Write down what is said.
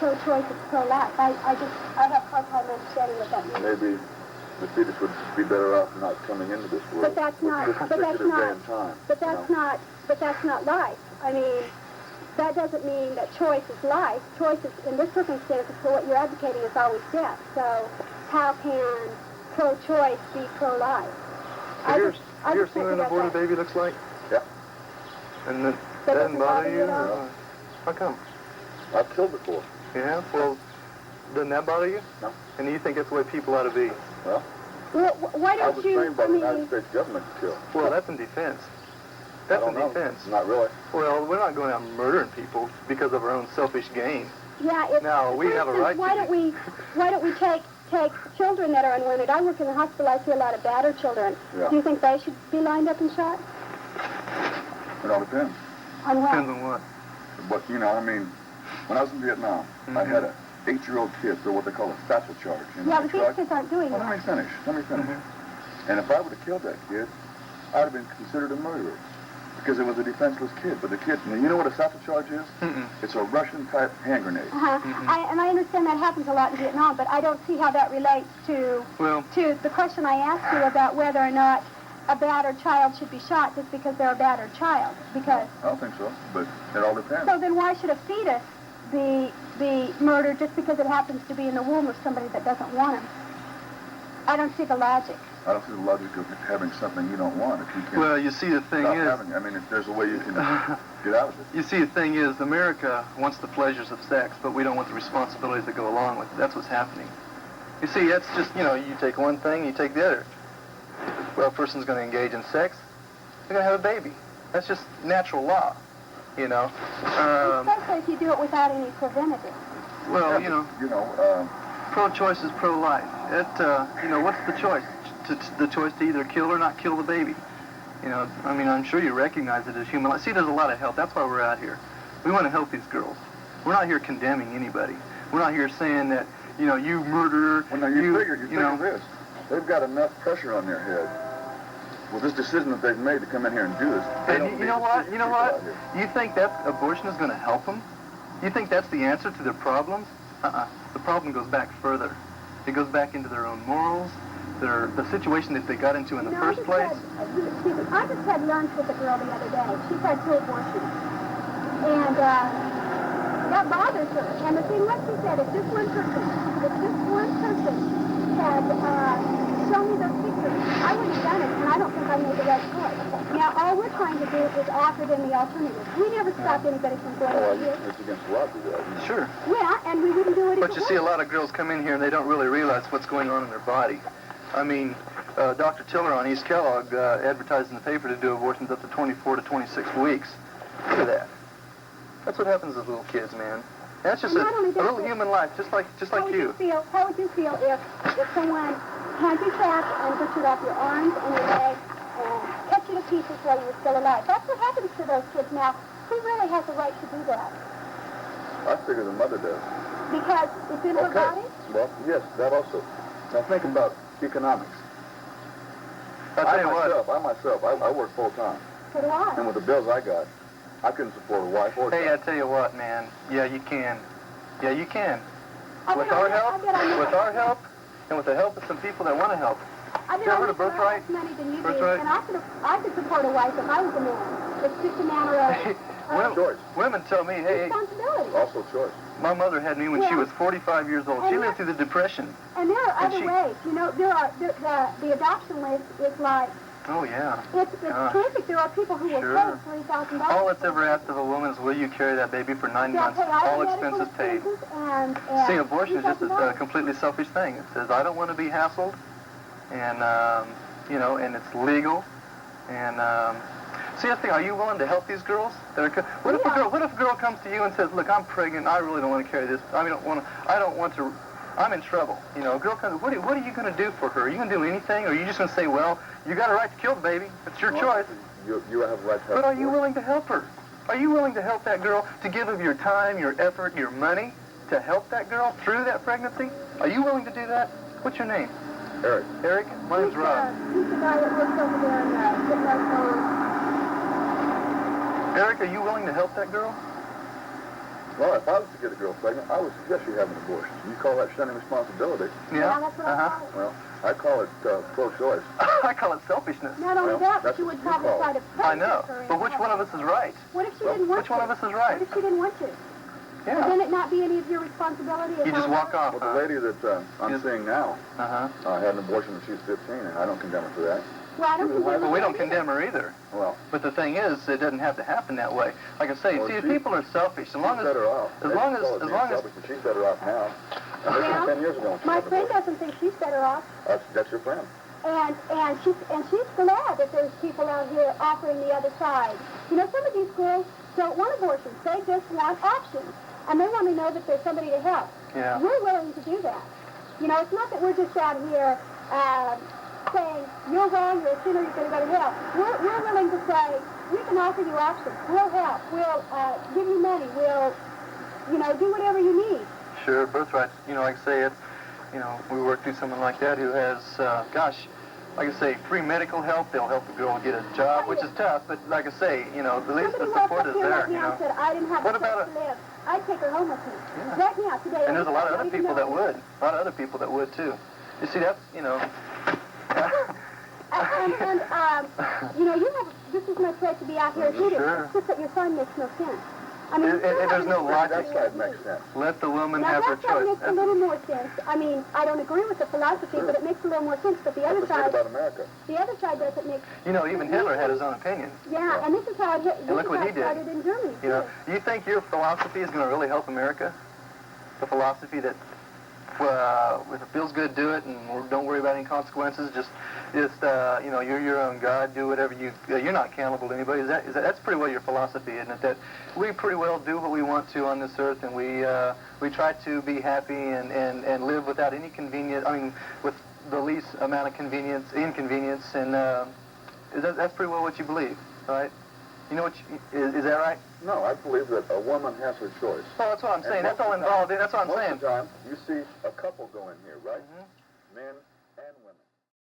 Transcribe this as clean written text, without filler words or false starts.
pro-choice is pro-life. I have a hard time understanding what that means. Maybe the fetus would be better off not coming into this world. But that's not. But that's not. But that's not life. I mean, that doesn't mean that choice is life. Choice is, in this circumstance, for what you're advocating is always death. So how can pro-choice be pro-life? Have you ever seen what an aborted baby looks like? Yeah. And that doesn't bother you? How come? I've killed before. Yeah? Well, doesn't that bother you? No. And you think that's the way people ought to be? Well, why don't I was trained by the United States government to kill. Well, that's in defense. That's in defense. Not really. Well, we're not going out murdering people because of our own selfish gain. Yeah. No, we have a right to. Why don't we take children that are unwanted? I work in the hospital. I see a lot of battered children. Yeah. Do you think they should be lined up and shot? It all depends. On what? Depends on what. But, you know, I mean, when I was in Vietnam, I had an 8-year-old kid throw what they call a satchel charge. Yeah, but these kids aren't doing that. that. Let me finish. And if I would have killed that kid, I'd have been considered a murderer. Because it was a defenseless kid. But the kid, you know what a satchel charge is? It's a Russian-type hand grenade. And I understand that happens a lot in Vietnam, but I don't see how that relates to the question I asked you about whether or not a battered child should be shot just because they're a battered child. Because I don't think so, but it all depends. So then why should a fetus be murdered just because it happens to be in the womb of somebody that doesn't want him? I don't see the logic. I don't see the logic of having something you don't want if you can't. Well, you see, the thing is... I mean, if there's a way you can get out of it. You see, the thing is, America wants the pleasures of sex, but we don't want the responsibilities that go along with it. That's what's happening. You see, that's just, you know, you take one thing, you take the other. Well, a person's going to engage in sex, they're going to have a baby. That's just natural law, you know. Especially if you do it without any preventative. Well, yeah, pro-choice is pro-life. What's the choice? The choice to either kill or not kill the baby. You know, I mean, I'm sure you recognize it as human life. See, there's a lot of help. That's why we're out here. We want to help these girls. We're not here condemning anybody. We're not here saying that, you murderer. Well, now you figure this. They've got enough pressure on their head with this decision that they've made to come in here and do this. And you know what? You think that abortion is going to help them? You think that's the answer to their problems? The problem goes back further. It goes back into their own morals, the situation that they got into in the first place. I just had lunch with a girl the other day. She's had 2 abortions. And that bothers her. And the thing was, she said, if this one person had shown me those pictures, I wouldn't have done it, and I don't think I made the right choice. Now, all we're trying to do is offer them the alternative. We never stopped anybody from going out here. It's against the law to do that. Sure. Yeah, and we wouldn't do it But you see, a lot of girls come in here and they don't really realize what's going on in their body. I mean, Dr. Tiller on East Kellogg advertised in the paper to do abortions up to 24 to 26 weeks. Look at that. That's what happens to little kids, man. That's just a little human life, just like you. How would you feel if someone hands you trapped and butchered off your arms and your legs and cut you to pieces while you were still alive? That's what happens to those kids now. Who really has the right to do that? I figure the mother does. Because it's in her body? Well, yes, that also. Now think about economics. I work full time. So do I. And with the bills I got, I couldn't support a wife or a child. Hey, I tell you what, man. Yeah, you can. Yeah, you can. With our help, and with the help of some people that want to help. I mean, I heard of Birthright? Money than you did, and I could support a wife if I was a man. It's just a matter of choice. Women tell me, hey, responsibility. Also choice. My mother had me when she was 45 years old. She lived through the Depression. And there are other ways. You know, the adoption list is like. Oh, yeah. It's terrific. There are people who will pay $3,000. All that's ever asked of a woman is, will you carry that baby for 9 months? All expenses paid. See, abortion is just a completely selfish thing. It says, I don't want to be hassled, and, and it's legal. And, see, I think, are you willing to help these girls? What if a girl comes to you and says, look, I'm pregnant, I really don't want to carry this. I don't want to, I'm in trouble. You know, a girl comes, what are you going to do for her? Are you going to do anything? Or are you just going to say, well, you got a right to kill the baby. It's your choice. You have a right to help. But are you willing to help her? Are you willing to help that girl, to give of your time, your effort, your money, to help that girl through that pregnancy? Are you willing to do that? What's your name? Eric. Eric? My name's Rob. He's the guy that works over there in Eric, are you willing to help that girl? Well, if I was to get a girl pregnant, I would suggest you have an abortion. You call that shunning responsibility. Yeah, that's what I call it. Well, I call it pro-choice. I call it selfishness. Not only Well, that, but that's she what would you probably call try it. to I punish know. her. But which one of us is right? What if she didn't want Which one to? of us is right? What if she didn't want to? Would Yeah. then it not be any of your responsibility? You just walk off. Well, the lady that I'm seeing now Uh-huh. had an abortion when she was 15, and I don't condemn her for that. Well, I don't condemn Well, we her don't either. condemn her either. Well, But the thing is, it doesn't have to happen that way. Like I say, Well, see, she- people are selfish. As long she's as, better off. as long as, She's better off now. And this Yeah. was 10 years ago when she My had an friend abortion. doesn't think she's better off, That's your friend. and she's glad that there's people out here offering the other side. You know, some of these girls don't want abortions; they just want options, and they want to know that there's somebody to help. Yeah. We're willing to do that. You know, it's not that we're just out here saying you're wrong, you're a sinner, you're going to go to hell. We're willing to say we can offer you options. We'll help. We'll give you money. We'll, you know, do whatever you need. sure, birthrights, you know, like I say, it's, you know, we work through someone like that who has, gosh, like I say, free medical help. They'll help the girl get a job, which is tough, but like I say, you know, at least the Somebody walked support up is here there, right you now know. and said, I didn't have What a place about to live. I'd take her home with me. Yeah. Right now, today. And there's a lot of other everybody people that knows. would. A lot of other people that would, too. You see, that's, you know... You know, you have just as much right to be out here as you do. Sure. It's just that your son makes no sense. I mean, There's no logic. That side makes sense. Let the woman Now have her that side choice. makes a little more sense. I mean, I don't agree with the philosophy, but it makes a little more sense. But the other But think side, about America. the other side doesn't make. You know, even Hitler had his own opinion. Yeah, and this is how it look what he did. started in Germany. You know, too. you think your philosophy is going to really help America? The philosophy that, if it feels good, do it, and don't worry about any consequences. Just you know, you're your own God. Do whatever you're not accountable to anybody. That's pretty well your philosophy, isn't it? That we pretty well do what we want to on this earth, and we try to be happy and live without any convenience. I mean, with the least amount of inconvenience, and that's pretty well what you believe, right? You know what? Is that right? No, I believe that a woman has her choice. Well, that's what I'm saying. And That's all involved. That's what I'm saying. Most of the time, you see a couple go in here, right? Mhm. Men